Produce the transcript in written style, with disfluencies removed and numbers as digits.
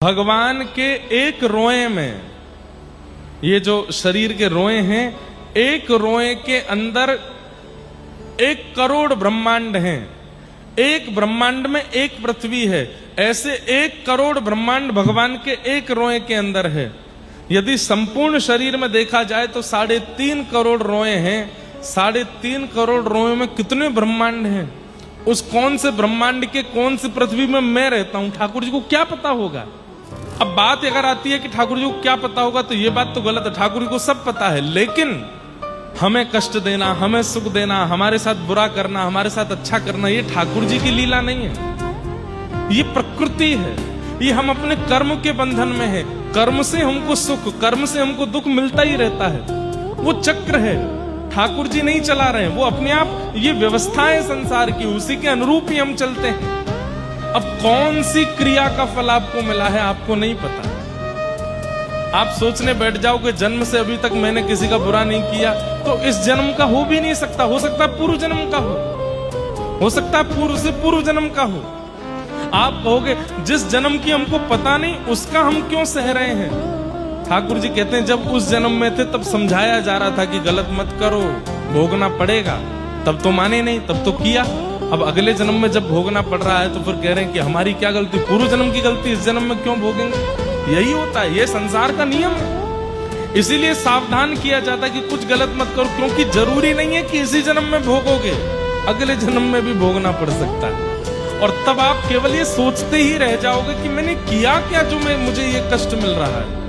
भगवान के एक रोए में, ये जो शरीर के रोए हैं, एक रोए के अंदर 1 करोड़ ब्रह्मांड हैं। एक ब्रह्मांड में एक पृथ्वी है। ऐसे 1 करोड़ ब्रह्मांड भगवान के एक रोए के अंदर है। यदि संपूर्ण शरीर में देखा जाए तो 3.5 करोड़ रोए हैं। 3.5 करोड़ रोए में कितने ब्रह्मांड हैं? उस कौन से ब्रह्मांड के कौन सी पृथ्वी में मैं रहता हूं, ठाकुर जी को क्या पता होगा? अब बात अगर आती है कि ठाकुर जी को क्या पता होगा, तो ये बात तो गलत है। ठाकुर जी को सब पता है, लेकिन हमें कष्ट देना, हमें सुख देना, हमारे साथ बुरा करना, हमारे साथ अच्छा करना, ये ठाकुर जी की लीला नहीं है। ये प्रकृति है। ये हम अपने कर्म के बंधन में है। कर्म से हमको सुख, कर्म से हमको दुख मिलता ही रहता है। वो चक्र है, ठाकुर जी नहीं चला रहे हैं। वो अपने आप, ये व्यवस्था है संसार की, उसी के अनुरूप ही हम चलते हैं। अब कौन सी क्रिया का फल आपको मिला है, आपको नहीं पता। आप सोचने बैठ जाओगे जन्म से अभी तक मैंने किसी का बुरा नहीं किया, तो इस जन्म का हो भी नहीं सकता। हो सकता है पूर्व जन्म का हो सकता है पूर्व से पूर्व जन्म का हो। आप कहोगे जिस जन्म की हमको पता नहीं, उसका हम क्यों सह रहे हैं? ठाकुर जी कहते हैं जब उस जन्म में थे तब समझाया जा रहा था कि गलत मत करो, भोगना पड़ेगा। तब तो माने नहीं, तब तो किया। अब अगले जन्म में जब भोगना पड़ रहा है तो फिर कह रहे हैं कि हमारी क्या गलती, पूर्व जन्म की गलती इस जन्म में क्यों भोगेंगे? यही होता है, ये संसार का नियम है। इसीलिए सावधान किया जाता है कि कुछ गलत मत करो, क्योंकि जरूरी नहीं है कि इसी जन्म में भोगोगे, अगले जन्म में भी भोगना पड़ सकता है। और तब आप केवल ये सोचते ही रह जाओगे कि मैंने किया क्या जो मुझे ये कष्ट मिल रहा है।